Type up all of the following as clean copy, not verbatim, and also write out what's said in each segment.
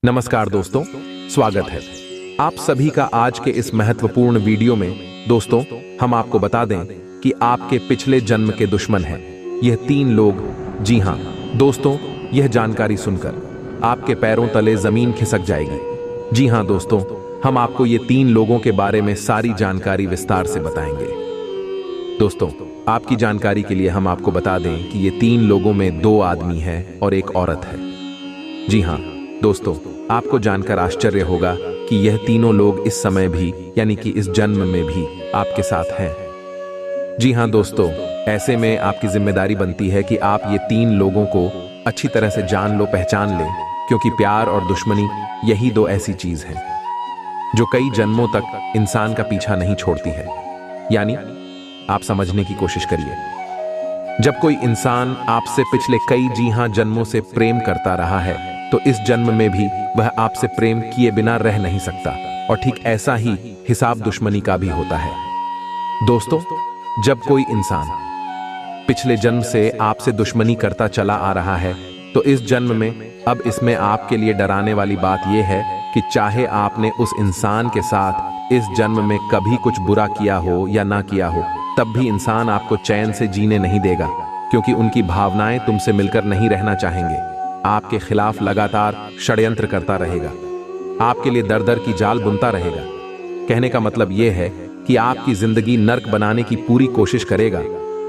नमस्कार दोस्तों, स्वागत है आप सभी का आज के इस महत्वपूर्ण वीडियो में। दोस्तों, हम आपको बता दें कि आपके पिछले जन्म के दुश्मन हैं यह 3 लोग। जी हां दोस्तों, यह जानकारी सुनकर आपके पैरों तले जमीन खिसक जाएगी। जी हां दोस्तों, हम आपको ये 3 लोगों के बारे में सारी जानकारी विस्तार से बताएंगे। दोस्तों, आपकी जानकारी के लिए हम आपको बता दें कि ये 3 लोगों में 2 आदमी हैं और 1 औरत है। जी हां दोस्तों, आपको जानकर आश्चर्य होगा कि यह तीनों लोग इस समय भी यानी कि इस जन्म में भी आपके साथ हैं। जी हां दोस्तों, ऐसे में आपकी जिम्मेदारी बनती है कि आप ये 3 लोगों को अच्छी तरह से जान लो, पहचान लें, क्योंकि प्यार और दुश्मनी यही 2 ऐसी चीज हैं जो कई जन्मों तक इंसान का पीछा नहीं छोड़ती है। यानी आप समझने की कोशिश करिए। जब कोई इंसान आपसे पिछले कई जन्मों से प्रेम करता रहा है तो इस जन्म में भी वह आपसे प्रेम किए बिना रह नहीं सकता, और ठीक ऐसा ही हिसाब दुश्मनी का भी होता है। दोस्तों, जब कोई इंसान पिछले जन्म से आपसे दुश्मनी करता चला आ रहा है तो इस जन्म में अब इसमें आपके लिए डराने वाली बात यह है कि चाहे आपने उस इंसान के साथ इस जन्म में कभी कुछ बुरा किया हो या ना किया हो, तब भी इंसान आपको चैन से जीने नहीं देगा, क्योंकि उनकी भावनाएं तुमसे मिलकर नहीं रहना चाहेंगे। आपके खिलाफ लगातार षड्यंत्र करता रहेगा, आपके लिए दर दर की जाल बुनता रहेगा। कहने का मतलब यह है कि आपकी जिंदगी नर्क बनाने की पूरी कोशिश करेगा।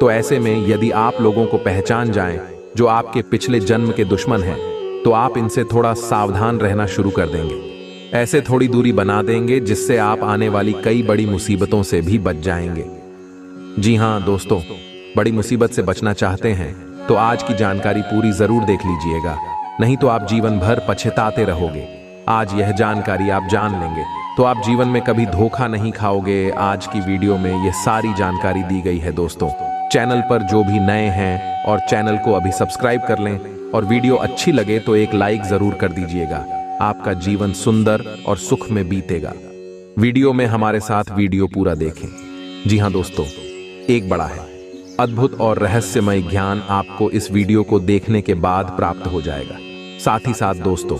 तो ऐसे में यदि आप लोगों को पहचान जाएं जो आपके पिछले जन्म के दुश्मन हैं, तो आप इनसे थोड़ा सावधान रहना शुरू कर देंगे। ऐसे थोड़ी दूरी बना देंगे जिससे आप आने वाली कई बड़ी मुसीबतों से भी बच जाएंगे। जी हां दोस्तों, बड़ी मुसीबत से बचना चाहते हैं तो आज की जानकारी पूरी जरूर देख लीजिएगा, नहीं तो आप जीवन भर पछताते रहोगे। आज यह जानकारी आप जान लेंगे तो आप जीवन में कभी धोखा नहीं खाओगे। आज की वीडियो में यह सारी जानकारी दी गई है। दोस्तों, चैनल पर जो भी नए हैं और चैनल को अभी सब्सक्राइब कर लें, और वीडियो अच्छी लगे तो एक लाइक जरूर कर दीजिएगा। आपका जीवन सुंदर और सुख में बीतेगा। वीडियो में हमारे साथ वीडियो पूरा देखें। जी हां दोस्तों, एक बड़ा है अद्भुत और रहस्यमय ज्ञान आपको इस वीडियो को देखने के बाद प्राप्त हो जाएगा। साथ ही साथ दोस्तों,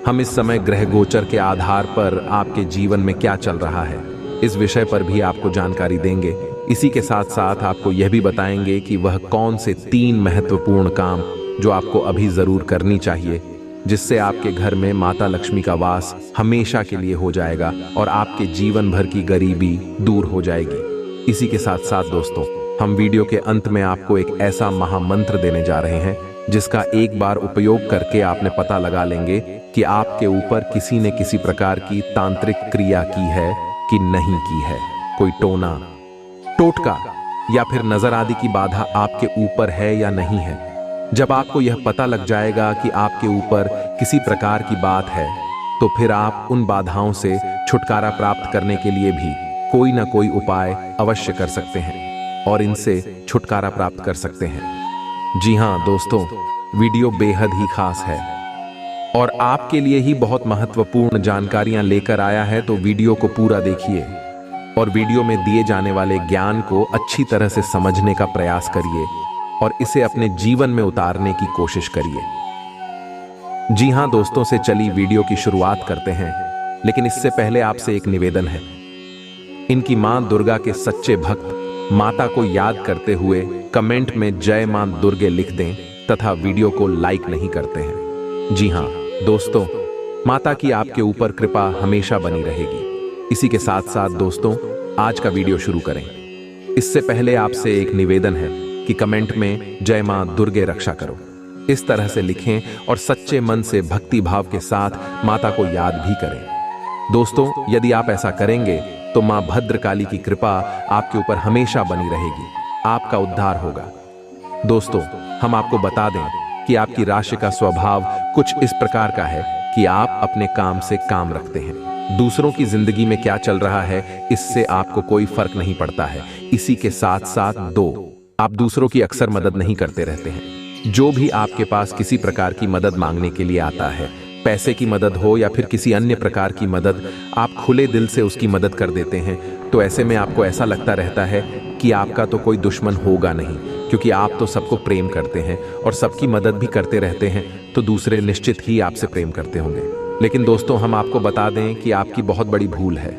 हम इस समय ग्रह गोचर के आधार पर आपके जीवन में क्या चल रहा है इस विषय पर भी आपको जानकारी देंगे। इसी के साथ साथ आपको यह भी बताएंगे कि वह कौन से 3 महत्वपूर्ण काम जो आपको अभी जरूर करनी चाहिए, जिससे आपके घर में माता लक्ष्मी का वास हमेशा के लिए हो जाएगा और आपके जीवन भर की गरीबी दूर हो जाएगी। इसी के साथ साथ दोस्तों, हम वीडियो के अंत में आपको एक ऐसा महामंत्र देने जा रहे हैं जिसका एक बार उपयोग करके आपने पता लगा लेंगे कि आपके ऊपर किसी ने किसी प्रकार की तांत्रिक क्रिया की है कि नहीं की है। कोई टोना, टोटका या फिर नजर आदि की बाधा आपके ऊपर है या नहीं है। जब आपको यह पता लग जाएगा कि आपके ऊपर किसी प्रकार की बात है, तो फिर आप उन बाधाओं से छुटकारा प्राप्त करने के लिए भी कोई ना कोई उपाय अवश्य कर सकते हैं और इनसे छुटकारा प्राप्त कर सकते हैं। जी हां दोस्तों, वीडियो बेहद ही खास है और आपके लिए ही बहुत महत्वपूर्ण जानकारियां लेकर आया है। तो वीडियो को पूरा देखिए और वीडियो में दिए जाने वाले ज्ञान को अच्छी तरह से समझने का प्रयास करिए और इसे अपने जीवन में उतारने की कोशिश करिए। जी हां दोस्तों, से चली वीडियो की शुरुआत करते हैं, लेकिन इससे पहले आपसे एक निवेदन है। इनकी मां दुर्गा के सच्चे भक्त माता को याद करते हुए कमेंट में जय मां दुर्गे लिख दें तथा वीडियो को लाइक नहीं करते हैं। जी हां दोस्तों, माता की आपके ऊपर कृपा हमेशा बनी रहेगी। इसी के साथ साथ दोस्तों, आज का वीडियो शुरू करें इससे पहले आपसे एक निवेदन है कि कमेंट में जय मां दुर्गे रक्षा करो इस तरह से लिखें और सच्चे मन से भक्ति भाव के साथ माता को याद भी करें। दोस्तों, यदि आप ऐसा करेंगे तो मां भद्रकाली की कृपा आपके ऊपर हमेशा बनी रहेगी, आपका उद्धार होगा। दोस्तों, हम आपको बता दें कि आपकी राशि का स्वभाव कुछ इस प्रकार का है कि आप अपने काम से काम रखते हैं। दूसरों की जिंदगी में क्या चल रहा है इससे आपको कोई फर्क नहीं पड़ता है। इसी के साथ साथ आप दूसरों की अक्सर मदद नहीं करते रहते हैं। जो भी आपके पास किसी प्रकार की मदद मांगने के लिए आता है, पैसे की मदद हो या फिर किसी अन्य प्रकार की मदद, आप खुले दिल से उसकी मदद कर देते हैं। तो ऐसे में आपको ऐसा लगता रहता है कि आपका तो कोई दुश्मन होगा नहीं, क्योंकि आप तो सबको प्रेम करते हैं और सबकी मदद भी करते रहते हैं, तो दूसरे निश्चित ही आपसे प्रेम करते होंगे। लेकिन दोस्तों हम आपको बता दें कि आपकी बहुत बड़ी भूल है।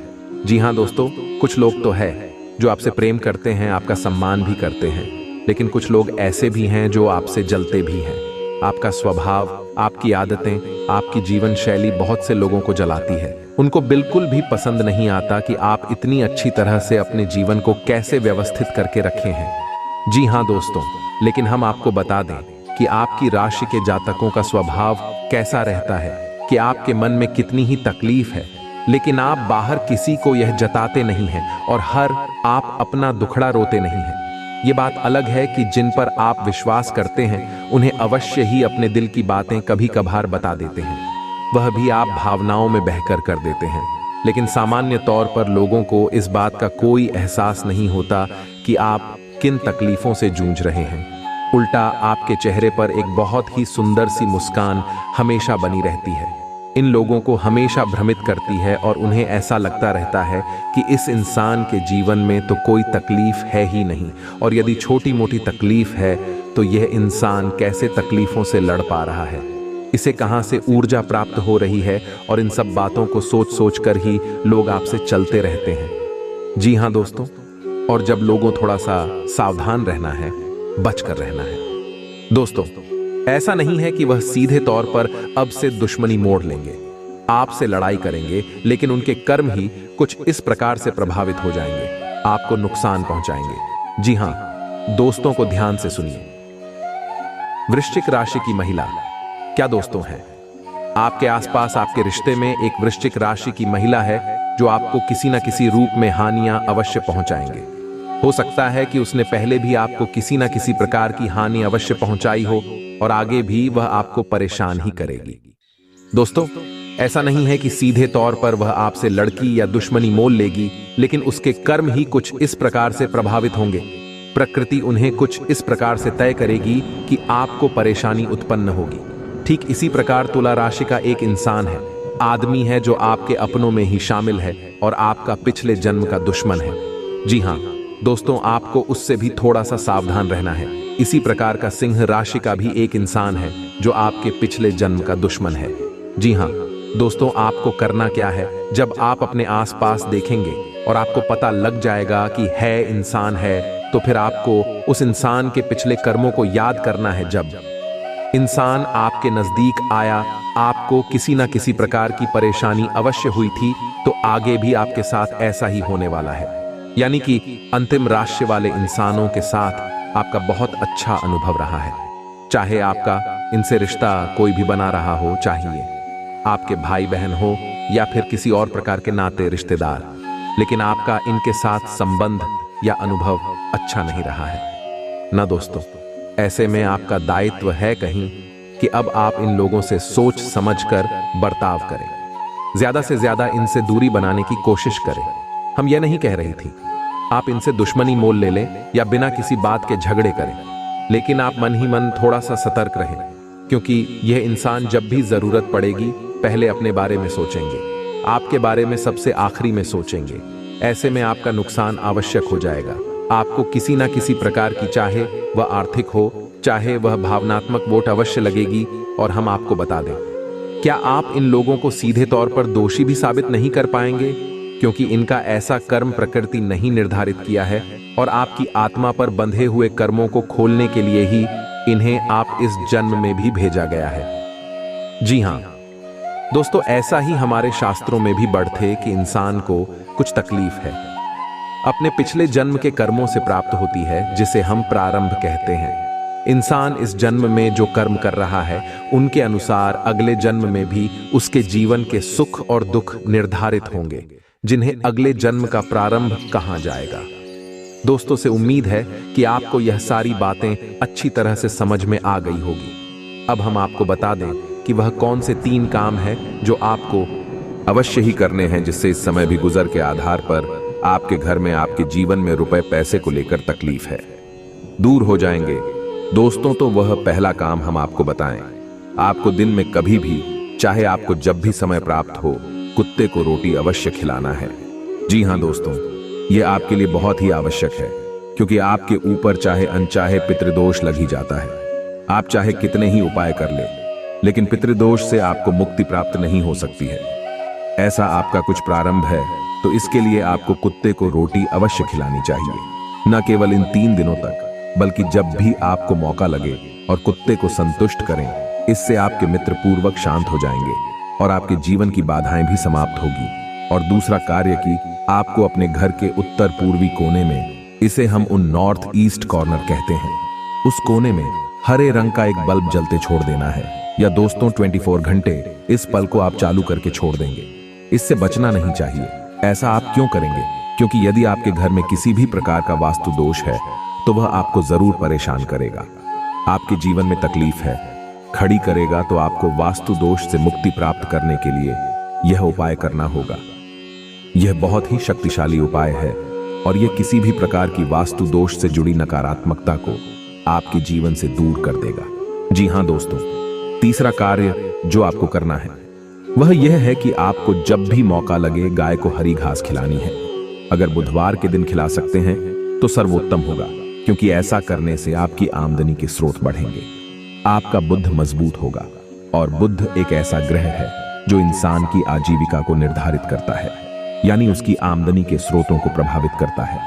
जी हाँ दोस्तों, कुछ लोग तो है जो आपसे प्रेम करते हैं, आपका सम्मान भी करते हैं, लेकिन कुछ लोग ऐसे भी हैं जो आपसे जलते भी हैं। आपका स्वभाव, आपकी आदतें, आपकी जीवन शैली बहुत से लोगों को जलाती है। उनको बिल्कुल भी पसंद नहीं आता कि आप इतनी अच्छी तरह से अपने जीवन को कैसे व्यवस्थित करके रखे हैं। जी हाँ दोस्तों, लेकिन हम आपको बता दें कि आपकी राशि के जातकों का स्वभाव कैसा रहता है, कि आपके मन में कितनी ही तकलीफ है, लेकिन आप बाहर किसी को यह जताते नहीं हैं और आप अपना दुखड़ा रोते नहीं हैं। ये बात अलग है कि जिन पर आप विश्वास करते हैं उन्हें अवश्य ही अपने दिल की बातें कभी कभार बता देते हैं, वह भी आप भावनाओं में बहकर कर देते हैं। लेकिन सामान्य तौर पर लोगों को इस बात का कोई एहसास नहीं होता कि आप किन तकलीफों से जूझ रहे हैं। उल्टा आपके चेहरे पर एक बहुत ही सुंदर सी मुस्कान हमेशा बनी रहती है। इन लोगों को हमेशा भ्रमित करती है और उन्हें ऐसा लगता रहता है कि इस इंसान के जीवन में तो कोई तकलीफ है ही नहीं, और यदि छोटी मोटी तकलीफ है तो यह इंसान कैसे तकलीफों से लड़ पा रहा है, इसे कहां से ऊर्जा प्राप्त हो रही है, और इन सब बातों को सोच सोच कर ही लोग आपसे चलते रहते हैं। जी हाँ दोस्तों, और जब लोगों थोड़ा सा सावधान रहना है, बचकर रहना है। दोस्तों, ऐसा नहीं है कि वह सीधे तौर पर अब से दुश्मनी मोड़ लेंगे, आपसे लड़ाई करेंगे, लेकिन उनके कर्म ही कुछ इस प्रकार से प्रभावित हो जाएंगे, आपको नुकसान पहुंचाएंगे। जी हां दोस्तों, को ध्यान से सुनिए। वृश्चिक राशि की महिला, क्या दोस्तों है आपके आसपास, आपके रिश्ते में एक वृश्चिक राशि की महिला है जो आपको किसी न किसी रूप में हानियां अवश्य पहुंचाएंगे। हो सकता है कि उसने पहले भी आपको किसी न किसी प्रकार की हानि अवश्य पहुंचाई हो और आगे भी वह आपको परेशान ही करेगी। दोस्तों, ऐसा नहीं है कि सीधे तौर पर वह आपसे लड़की या दुश्मनी मोल लेगी, लेकिन उसके कर्म ही कुछ इस प्रकार से प्रभावित होंगे, प्रकृति उन्हें कुछ इस प्रकार से तय करेगी कि आपको परेशानी उत्पन्न होगी। ठीक इसी प्रकार तुला राशि का एक इंसान है, आदमी है जो आपके अपनों में ही शामिल है और आपका पिछले जन्म का दुश्मन है। जी हाँ दोस्तों, आपको उससे भी थोड़ा सा सावधान रहना है। इसी प्रकार का सिंह राशि का भी एक इंसान है जो आपके पिछले जन्म का दुश्मन है। जी हाँ दोस्तों, आपको करना क्या है, जब आप अपने आसपास देखेंगे और आपको पता लग जाएगा कि है इंसान है, तो फिर आपको उस इंसान के पिछले कर्मों को याद करना है। जब इंसान आपके नजदीक आया, आपको किसी ना किसी प्रकार की परेशानी अवश्य हुई थी, तो आगे भी आपके साथ ऐसा ही होने वाला है। यानी कि अंतिम राशि वाले इंसानों के साथ आपका बहुत अच्छा अनुभव रहा है। चाहे आपका इनसे रिश्ता कोई भी बना रहा हो, चाहिए आपके भाई बहन हो या फिर किसी और प्रकार के नाते रिश्तेदार, लेकिन आपका इनके साथ संबंध या अनुभव अच्छा नहीं रहा है ना दोस्तों। ऐसे में आपका दायित्व है कहीं कि अब आप इन लोगों से सोच समझकर बर्ताव करें, ज्यादा से ज्यादा इनसे दूरी बनाने की कोशिश करें। हम यह नहीं कह रही थी आप इनसे दुश्मनी मोल ले लें या बिना किसी बात के झगड़े करें, लेकिन आप मन ही मन थोड़ा सा सतर्क रहें, क्योंकि यह इंसान जब भी जरूरत पड़ेगी पहले अपने बारे में सोचेंगे, आपके बारे में सबसे आखिरी में सोचेंगे। ऐसे में आपका नुकसान आवश्यक हो जाएगा। आपको किसी ना किसी प्रकार की, चाहे वह आर्थिक हो चाहे वह भावनात्मक, वोट अवश्य लगेगी। और हम आपको बता दें, क्या आप इन लोगों को सीधे तौर पर दोषी भी साबित नहीं कर पाएंगे, क्योंकि इनका ऐसा कर्म प्रकृति नहीं निर्धारित किया है और आपकी आत्मा पर बंधे हुए कर्मों को खोलने के लिए ही इन्हें आप इस जन्म में भी भेजा गया है। जी हाँ दोस्तों, ऐसा ही हमारे शास्त्रों में भी बढ़ते कि इंसान को कुछ तकलीफ है अपने पिछले जन्म के कर्मों से प्राप्त होती है, जिसे हम प्रारंभ कहते हैं। इंसान इस जन्म में जो कर्म कर रहा है उनके अनुसार अगले जन्म में भी उसके जीवन के सुख और दुख निर्धारित होंगे, जिन्हें अगले जन्म का प्रारंभ कहा जाएगा। दोस्तों, से उम्मीद है कि आपको यह सारी बातें अच्छी तरह से समझ में आ गई होगी। अब हम आपको बता दें कि वह कौन से 3 काम हैं जो आपको अवश्य ही करने हैं, जिससे इस समय भी गुजर के आधार पर आपके घर में, आपके जीवन में रुपए पैसे को लेकर तकलीफ है, दूर हो जाएंगे। दोस्तों, तो वह पहला काम हम आपको बताएं। आपको दिन में कभी भी, चाहे आपको जब भी समय प्राप्त हो, कुत्ते को रोटी अवश्य खिलाना है। जी हाँ दोस्तों, यह आपके लिए बहुत ही आवश्यक है, क्योंकि आपके ऊपर चाहे अनचाहे पितृदोष लग ही जाता है। आप चाहे कितने ही उपाय कर ले, लेकिन पितृदोष से आपको मुक्ति प्राप्त नहीं हो सकती है। ऐसा आपका कुछ प्रारंभ है तो इसके लिए आपको कुत्ते को रोटी अवश्य खिलानी चाहिए, न केवल इन 3 दिनों तक, बल्कि जब भी आपको मौका लगे, और कुत्ते को संतुष्ट करें। इससे आपके मित्र पूर्वक शांत हो जाएंगे और आपके जीवन की बाधाएं भी समाप्त होगी। और दूसरा कार्य कि आपको अपने घर के उत्तर पूर्वी कोने में, इसे हम उन नॉर्थ ईस्ट कॉर्नर कहते हैं, उस कोने में हरे रंग का एक बल्ब जलते छोड़ देना है। या दोस्तों 24 घंटे इस पल को आप चालू करके छोड़ देंगे। इससे बचना नहीं चाहिए। ऐसा आप क्यों करेंगे? क्योंकि यदि आपके घर में किसी भी प्रकार का वास्तु दोष है तो वह आपको जरूर परेशान करेगा, आपके जीवन में तकलीफ है, खड़ी करेगा। तो आपको वास्तु दोष से मुक्ति प्राप्त करने के लिए यह उपाय करना होगा। यह बहुत ही शक्तिशाली उपाय है और यह किसी भी प्रकार की वास्तु दोष से जुड़ी नकारात्मकता को आपके जीवन से दूर कर देगा। जी हां दोस्तों, तीसरा कार्य जो आपको करना है वह यह है कि आपको जब भी मौका लगे गाय को हरी घास खिलानी है। अगर बुधवार के दिन खिला सकते हैं तो सर्वोत्तम होगा, क्योंकि ऐसा करने से आपकी आमदनी के स्रोत बढ़ेंगे, आपका बुद्ध मजबूत होगा। और बुद्ध एक ऐसा ग्रह है जो इंसान की आजीविका को निर्धारित करता है, यानी उसकी आमदनी के स्रोतों को प्रभावित करता है।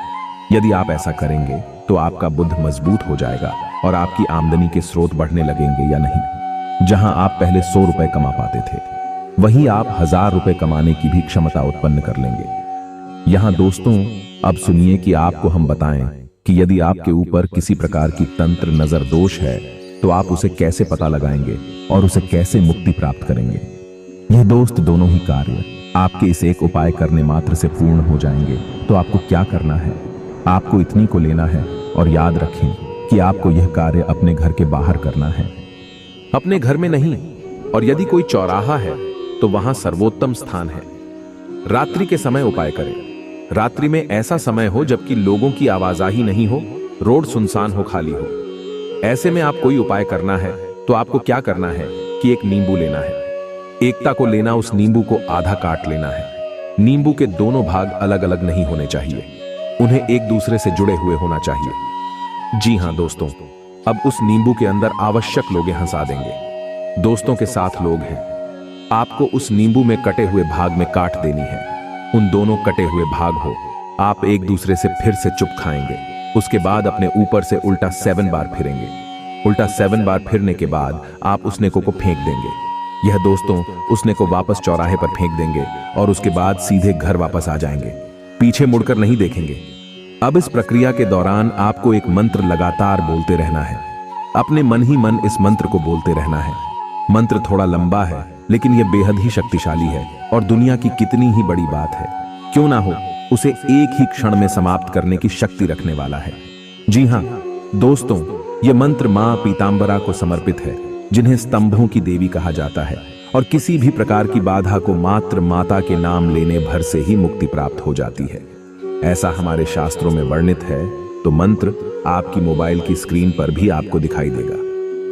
यदि आप ऐसा करेंगे तो आपका बुद्ध मजबूत हो जाएगा और आपकी आमदनी के स्रोत बढ़ने लगेंगे या नहीं। जहां आप पहले 100 रुपए कमा पाते थे, वहीं आप 1000 रुपए कमाने की भी क्षमता उत्पन्न कर लेंगे। यहां दोस्तों अब सुनिए कि आपको हम बताएं कि यदि आपके ऊपर किसी प्रकार की तंत्र नजर दोष है तो आप उसे कैसे पता लगाएंगे और उसे कैसे मुक्ति प्राप्त करेंगे। यह दोस्त दोनों ही कार्य आपके इस एक उपाय करने मात्र से पूर्ण हो जाएंगे। तो आपको क्या करना है? आपको इतनी को लेना है और याद रखें कि आपको यह कार्य अपने घर के बाहर करना है, अपने घर में नहीं। और यदि कोई चौराहा है तो वहां सर्वोत्तम स्थान है। रात्रि के समय उपाय करें। रात्रि में ऐसा समय हो जबकि लोगों की आवाजाही नहीं हो, रोड सुनसान हो, खाली हो। ऐसे में आप कोई उपाय करना है तो आपको क्या करना है कि एक नींबू लेना है। एकता को लेना, उस नींबू को आधा काट लेना है। नींबू के दोनों भाग अलग अलग नहीं होने चाहिए, उन्हें एक दूसरे से जुड़े हुए होना चाहिए। जी हां दोस्तों, अब उस नींबू के अंदर आवश्यक लोग हंसा देंगे। दोस्तों के साथ लोग हैं, आपको उस नींबू में कटे हुए भाग में काट देनी है। उन दोनों कटे हुए भाग हो, आप एक दूसरे से फिर से चुप खाएंगे। उसके बाद अपने ऊपर से उल्टा 7 बार फिरेंगे। उल्टा 7 बार फिरने के बाद आप उस नेको को फेंक देंगे। यह दोस्तों उस नेको वापस चौराहे पर फेंक देंगे और उसके बाद सीधे घर वापस आ जाएंगे, पीछे मुड़कर नहीं देखेंगे। अब इस प्रक्रिया के दौरान आपको एक मंत्र लगातार बोलते रहना है। अपने मन ही मन इस मंत्र को बोलते रहना है। मंत्र थोड़ा लंबा है लेकिन यह बेहद ही शक्तिशाली है और दुनिया की कितनी ही बड़ी बात है क्यों ना हो, उसे एक ही क्षण में समाप्त करने की शक्ति रखने वाला है। जी हां दोस्तों, यह मंत्र मां पीतांबरा को समर्पित है, जिन्हें स्तंभों की देवी कहा जाता है। और किसी भी प्रकार की बाधा को मात्र माता के नाम लेने भर से ही मुक्ति प्राप्त हो जाती है, ऐसा हमारे शास्त्रों में वर्णित है। तो मंत्र आपकी मोबाइल की स्क्रीन पर भी आपको दिखाई देगा।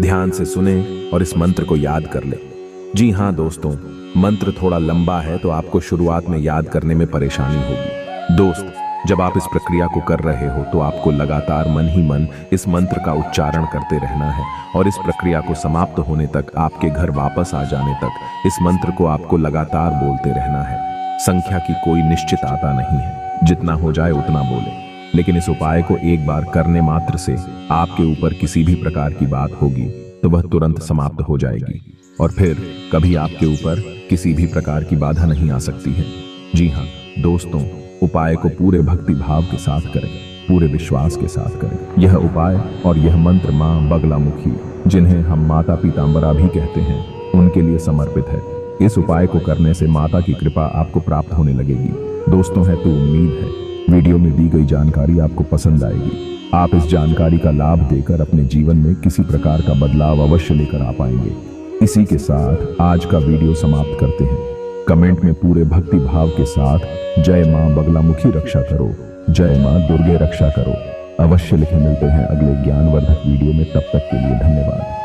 ध्यान से सुने और इस मंत्र को याद कर ले। जी हां दोस्तों, मंत्र थोड़ा लंबा है तो आपको शुरुआत में याद करने में परेशानी होगी। दोस्त, जब आप इस प्रक्रिया को कर रहे हो तो आपको लगातार मन ही मन इस मंत्र का उच्चारण करते रहना है और इस प्रक्रिया को समाप्त होने तक, आपके घर वापस आ जाने तक इस मंत्र को आपको लगातार बोलते रहना है। संख्या की कोई निश्चित आता नहीं है, जितना हो जाए उतना बोले, लेकिन इस उपाय को एक बार करने मात्र से आपके ऊपर किसी भी प्रकार की बात होगी तो वह तुरंत समाप्त हो जाएगी और फिर कभी आपके ऊपर किसी भी प्रकार की बाधा नहीं आ सकती है। जी हाँ दोस्तों, उपाय को पूरे भक्ति भाव के साथ करें, पूरे विश्वास के साथ करें। यह उपाय और यह मंत्र मां बगलामुखी, जिन्हें हम माता पीतांबरा भी कहते हैं, उनके लिए समर्पित है। इस उपाय को करने से माता की कृपा आपको प्राप्त होने लगेगी। दोस्तों, है तो उम्मीद है वीडियो में दी गई जानकारी आपको पसंद आएगी। आप इस जानकारी का लाभ देकर अपने जीवन में किसी प्रकार का बदलाव अवश्य लेकर आ पाएंगे। इसी के साथ आज का वीडियो समाप्त करते हैं। कमेंट में पूरे भक्ति भाव के साथ जय मां बगलामुखी रक्षा करो, जय मां दुर्गे रक्षा करो अवश्य लिखें। मिलते हैं अगले ज्ञानवर्धक वीडियो में, तब तक के लिए धन्यवाद।